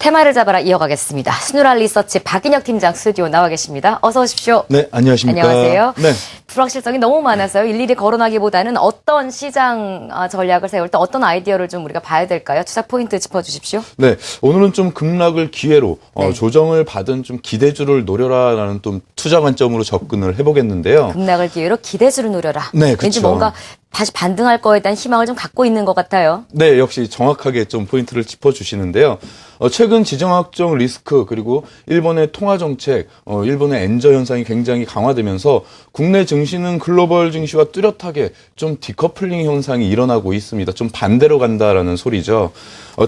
테마를 잡아라 이어가겠습니다. 스누랄 리서치 박인혁 팀장 스튜디오 나와 계십니다. 어서 오십시오. 네, 안녕하십니까. 안녕하세요. 네. 불확실성이 너무 많아서요. 일일이 거론하기보다는 어떤 시장 전략을 세울 때 어떤 아이디어를 좀 우리가 봐야 될까요? 투자 포인트 짚어주십시오. 네, 오늘은 좀 급락을 기회로 네. 조정을 받은 좀 기대주를 노려라라는 좀 투자 관점으로 접근을 해보겠는데요. 급락을 기회로 기대주를 노려라. 네, 왠지 그렇죠. 뭔가 다시 반등할 거에 대한 희망을 좀 갖고 있는 것 같아요. 네, 역시 정확하게 좀 포인트를 짚어주시는데요. 최근 지정학적 리스크 그리고 일본의 통화 정책, 일본의 엔저 현상이 굉장히 강화되면서 국내 증시는 글로벌 증시와 뚜렷하게 좀 디커플링 현상이 일어나고 있습니다. 좀 반대로 간다라는 소리죠.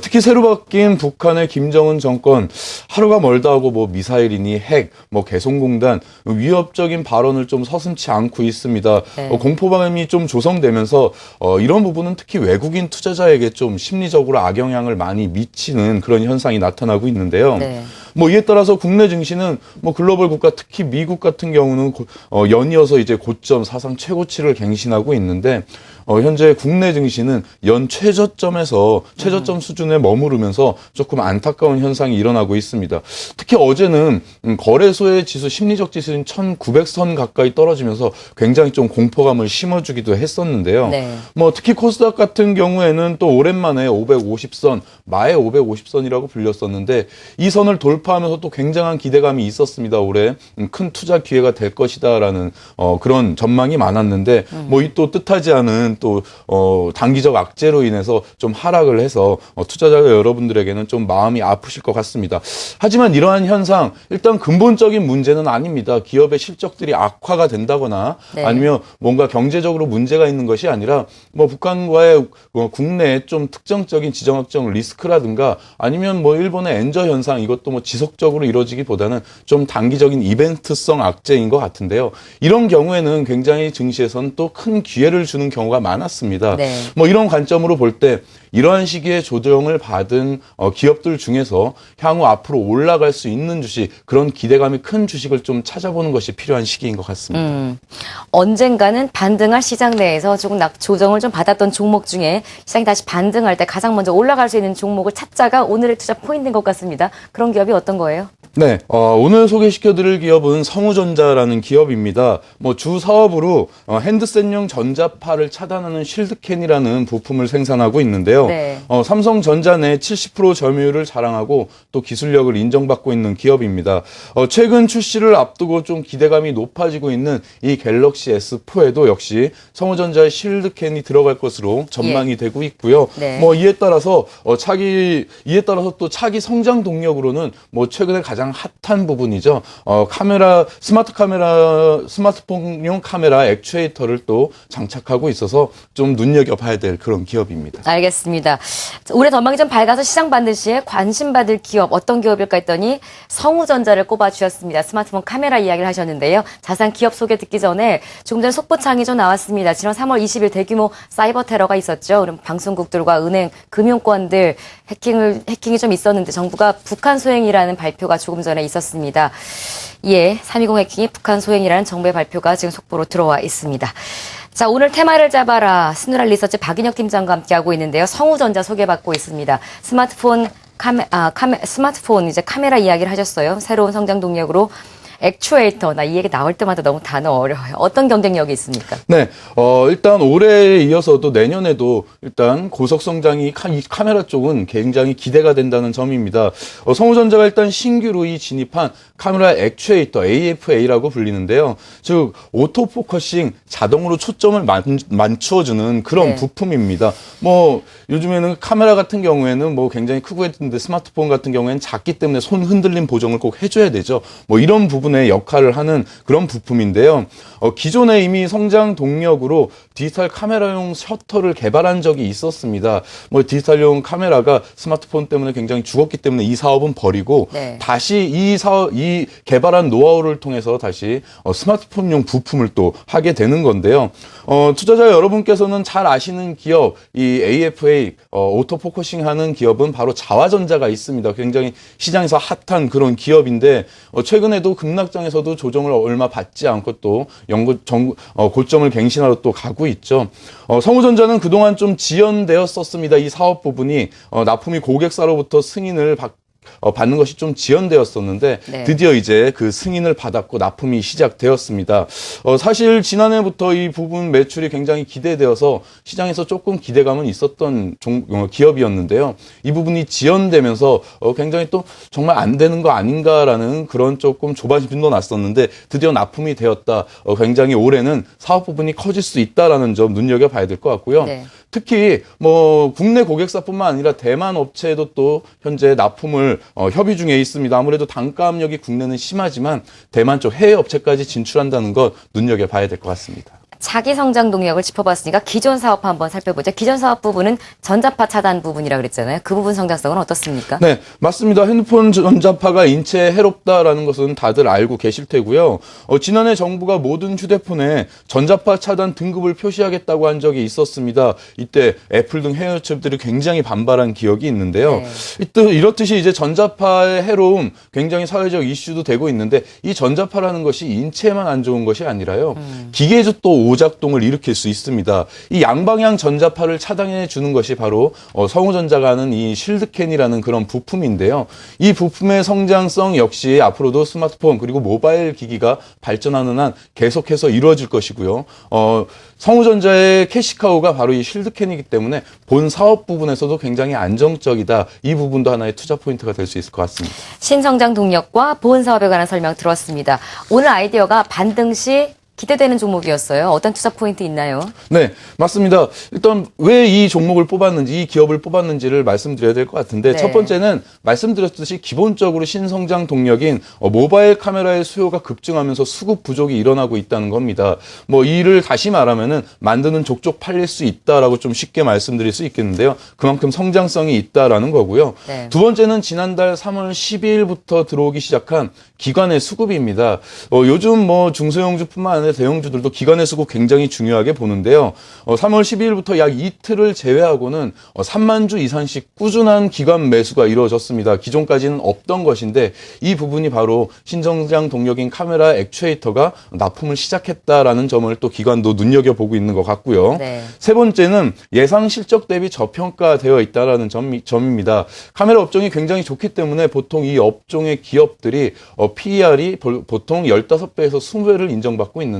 특히 새로 바뀐 북한의 김정은 정권 하루가 멀다 하고 뭐 미사일이니 핵, 뭐 개성공단 위협적인 발언을 좀 서슴지 않고 있습니다. 네. 공포감이 좀 조성되면서 이런 부분은 특히 외국인 투자자에게 좀 심리적으로 악영향을 많이 미치는 그런 현상이 나타나고 있는데요. 네. 뭐 이에 따라서 국내 증시는 뭐 글로벌 국가 특히 미국 같은 경우는 연이어서 이제 고점 사상 최고치를 갱신하고 있는데 현재 국내 증시는 연 최저점에서 최저점 수준에 머무르면서 조금 안타까운 현상이 일어나고 있습니다. 특히 어제는 거래소의 지수 심리적 지수는 1900선 가까이 떨어지면서 굉장히 좀 공포감을 심어주기도 했었는데요. 네. 뭐 특히 코스닥 같은 경우에는 또 오랜만에 550선, 마의 550선이라고 불렸었는데 이 선을 돌파하면서 또 굉장한 기대감이 있었습니다. 올해 큰 투자 기회가 될 것이다라는 그런 전망이 많았는데 뭐 이 또 뜻하지 않은 또 단기적 악재로 인해서 좀 하락을 해서 투자자 여러분들에게는 좀 마음이 아프실 것 같습니다. 하지만 이러한 현상 일단 근본적인 문제는 아닙니다. 기업의 실적들이 악화가 된다거나 네. 아니면 뭔가 경제적으로 문제가 있는 것이 아니라 뭐 북한과의 국내의 좀 특정적인 지정학적 리스크라든가 아니면 뭐 일본의 엔저 현상 이것도 뭐 지속적으로 이루어지기보다는 좀 단기적인 이벤트성 악재인 것 같은데요. 이런 경우에는 굉장히 증시에서는 또 큰 기회를 주는 경우가 많았습니다. 네. 뭐 이런 관점으로 볼 때 이러한 시기에 조정을 받은 기업들 중에서 향후 앞으로 올라갈 수 있는 주식 그런 기대감이 큰 주식을 좀 찾아보는 것이 필요한 시기인 것 같습니다. 언젠가는 반등할 시장 내에서 조금 조정을 좀 받았던 종목 중에 시장이 다시 반등할 때 가장 먼저 올라갈 수 있는 종목을 찾자가 오늘의 투자 포인트인 것 같습니다. 그런 기업이 어떤 거예요? 네, 오늘 소개시켜드릴 기업은 성우전자라는 기업입니다. 뭐 주 사업으로 핸드셋용 전자파를 차단하는 실드캔이라는 부품을 생산하고 있는데요. 네. 삼성전자 내 70% 점유율을 자랑하고 또 기술력을 인정받고 있는 기업입니다. 최근 출시를 앞두고 좀 기대감이 높아지고 있는 이 갤럭시 S4에도 역시 성우전자의 실드캔이 들어갈 것으로 전망이 되고 있고요. 네. 뭐 이에 따라서 또 차기 성장 동력으로는 뭐 최근에 가장 핫한 부분이죠. 스마트폰용 카메라 액추에이터를 또 장착하고 있어서 좀 눈여겨봐야 될 그런 기업입니다. 알겠습니다. 올해 전망이 좀 밝아서 시장 반드시 관심 받을 기업 어떤 기업일까 했더니 성우전자를 꼽아주셨습니다. 스마트폰 카메라 이야기를 하셨는데요. 자세한 기업 소개 듣기 전에 조금 전에 속보창이 좀 나왔습니다. 지난 3월 20일 대규모 사이버 테러가 있었죠. 그럼 방송국들과 은행, 금융권들 해킹이 좀 있었는데 정부가 북한 소행이라는 발표가 조금 전에 있었습니다. 예, 320 해킹이 북한 소행이라는 정부의 발표가 지금 속보로 들어와 있습니다. 자, 오늘 테마를 잡아라 스누랄 리서치 박인혁 팀장과 함께하고 있는데요. 성우전자 소개받고 있습니다. 스마트폰 이제 카메라 이야기를 하셨어요. 새로운 성장 동력으로 액추에이터, 나 이 얘기 나올 때마다 너무 단어 어려워요. 어떤 경쟁력이 있습니까? 네, 일단 올해에 이어서도 내년에도 일단 고속 성장이 이 카메라 쪽은 굉장히 기대가 된다는 점입니다. 성우전자가 일단 신규로 진입한 카메라 액추에이터 AFA라고 불리는데요. 즉 오토포커싱 자동으로 초점을 맞추어주는 그런 네. 부품입니다. 뭐 요즘에는 카메라 같은 경우에는 뭐 굉장히 크고 했는데 스마트폰 같은 경우에는 작기 때문에 손 흔들림 보정을 꼭 해줘야 되죠. 뭐 이런 부분의 역할을 하는 그런 부품인데요. 기존에 이미 성장 동력으로 디지털 카메라용 셔터를 개발한 적이 있었습니다. 뭐 디지털용 카메라가 스마트폰 때문에 굉장히 죽었기 때문에 이 사업은 버리고 네. 다시 이 개발한 노하우를 통해서 다시 스마트폰용 부품을 또 하게 되는 건데요. 투자자 여러분께서는 잘 아시는 기업, 이 AFA 오토포커싱 하는 기업은 바로 자화전자가 있습니다. 굉장히 시장에서 핫한 그런 기업인데 최근에도 급락장에서도 조정을 얼마 받지 않고 또 고점을 갱신하러 또 가고 있죠. 성우전자는 그동안 좀 지연되었었습니다. 이 사업 부분이 납품이 고객사로부터 승인을 받는 것이 좀 지연되었었는데 네. 드디어 이제 그 승인을 받았고 납품이 시작되었습니다. 사실 지난해부터 이 부분 매출이 굉장히 기대되어서 시장에서 조금 기대감은 있었던 기업이었는데요. 이 부분이 지연되면서 굉장히 또 정말 안 되는 거 아닌가라는 그런 조금 조바심도 났었는데 드디어 납품이 되었다. 굉장히 올해는 사업 부분이 커질 수 있다라는 점 눈여겨봐야 될 것 같고요. 네. 특히 뭐 국내 고객사뿐만 아니라 대만 업체도 또 현재 납품을 협의 중에 있습니다. 아무래도 단가 압력이 국내는 심하지만 대만 쪽 해외 업체까지 진출한다는 것 눈여겨봐야 될 것 같습니다. 차기 성장 동력을 짚어봤으니까 기존 사업 한번 살펴보죠. 기존 사업 부분은 전자파 차단 부분이라 그랬잖아요. 그 부분 성장성은 어떻습니까? 네, 맞습니다. 핸드폰 전자파가 인체에 해롭다라는 것은 다들 알고 계실 테고요. 지난해 정부가 모든 휴대폰에 전자파 차단 등급을 표시하겠다고 한 적이 있었습니다. 이때 애플 등 해외 업체들이 굉장히 반발한 기억이 있는데요. 이렇듯이 이제 전자파의 해로움 굉장히 사회적 이슈도 되고 있는데 이 전자파라는 것이 인체에만 안 좋은 것이 아니라요. 기계에도 또 오작동을 일으킬 수 있습니다. 이 양방향 전자파를 차단해 주는 것이 바로 성우전자가 하는 이 쉴드캔이라는 그런 부품인데요. 이 부품의 성장성 역시 앞으로도 스마트폰 그리고 모바일 기기가 발전하는 한 계속해서 이루어질 것이고요. 성우전자의 캐시카우가 바로 이 쉴드캔이기 때문에 본 사업 부분에서도 굉장히 안정적이다. 이 부분도 하나의 투자 포인트가 될 수 있을 것 같습니다. 신성장 동력과 본 사업에 관한 설명 들었습니다. 오늘 아이디어가 반등 시 기대되는 종목이었어요. 어떤 투자 포인트 있나요? 네, 맞습니다. 일단 왜 이 종목을 뽑았는지, 이 기업을 뽑았는지를 말씀드려야 될 것 같은데 네. 첫 번째는 말씀드렸듯이 기본적으로 신성장 동력인 모바일 카메라의 수요가 급증하면서 수급 부족이 일어나고 있다는 겁니다. 뭐 이를 다시 말하면은 만드는 족족 팔릴 수 있다라고 좀 쉽게 말씀드릴 수 있겠는데요. 그만큼 성장성이 있다라는 거고요. 네. 두 번째는 지난달 3월 12일부터 들어오기 시작한 기관의 수급입니다. 요즘 뭐 중소형주뿐만 아니라 대형주들도 기관의 수급 굉장히 중요하게 보는데요. 3월 12일부터 약 이틀을 제외하고는 3만 주 이상씩 꾸준한 기관 매수가 이루어졌습니다. 기존까지는 없던 것인데 이 부분이 바로 신성장 동력인 카메라 액추에이터가 납품을 시작했다라는 점을 또 기관도 눈여겨보고 있는 것 같고요. 네. 세 번째는 예상 실적 대비 저평가되어 있다라는 점입니다. 카메라 업종이 굉장히 좋기 때문에 보통 이 업종의 기업들이 PER이 보통 15배에서 20배를 인정받고 있는데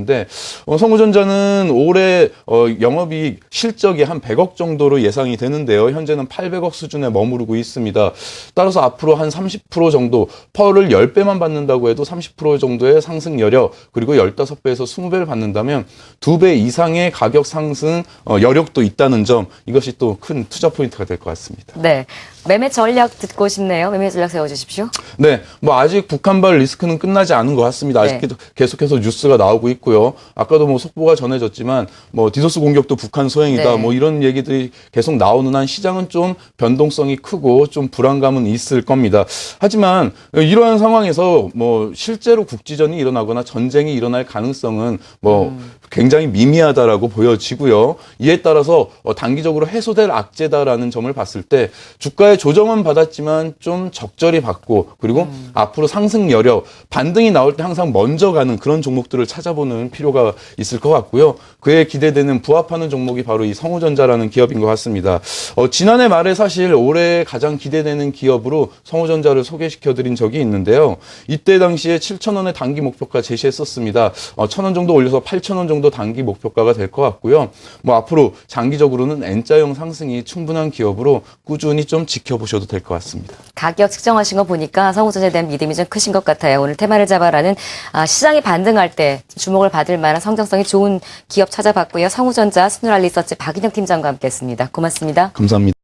성우전자는 올해 영업이익 실적이 한 100억 정도로 예상이 되는데요. 현재는 800억 수준에 머무르고 있습니다. 따라서 앞으로 한 30% 정도 펄을 10배만 받는다고 해도 30% 정도의 상승 여력 그리고 15배에서 20배를 받는다면 2배 이상의 가격 상승 여력도 있다는 점 이것이 또 큰 투자 포인트가 될 것 같습니다. 네. 매매 전략 듣고 싶네요. 매매 전략 세워주십시오. 네, 뭐 아직 북한발 리스크는 끝나지 않은 것 같습니다. 네. 아직도 계속해서 뉴스가 나오고 있고요. 아까도 뭐 속보가 전해졌지만 뭐 디도스 공격도 북한 소행이다. 네. 뭐 이런 얘기들이 계속 나오는 한 시장은 좀 변동성이 크고 좀 불안감은 있을 겁니다. 하지만 이러한 상황에서 뭐 실제로 국지전이 일어나거나 전쟁이 일어날 가능성은 뭐 굉장히 미미하다라고 보여지고요. 이에 따라서 단기적으로 해소될 악재다라는 점을 봤을 때 주가의 조정은 받았지만 좀 적절히 받고 그리고 앞으로 상승 여력, 반등이 나올 때 항상 먼저 가는 그런 종목들을 찾아보는 필요가 있을 것 같고요. 그에 기대되는 부합하는 종목이 바로 이 성우전자라는 기업인 것 같습니다. 지난해 말에 사실 올해 가장 기대되는 기업으로 성우전자를 소개시켜드린 적이 있는데요. 이때 당시에 7,000원의 단기 목표가 제시했었습니다. 1,000원 정도 올려서 8,000원 정도 단기 목표가가 될 것 같고요. 뭐 앞으로 장기적으로는 N자형 상승이 충분한 기업으로 꾸준히 좀 지켜보셔도 될 것 같습니다. 가격 측정하신 거 보니까 성우전자에 대한 믿음이 좀 크신 것 같아요. 오늘 테마를 잡아라는 시장이 반등할 때 주목을 받을 만한 성장성이 좋은 기업 찾아봤고요. 성우전자 스누랄리서치 박인영 팀장과 함께했습니다. 고맙습니다. 감사합니다.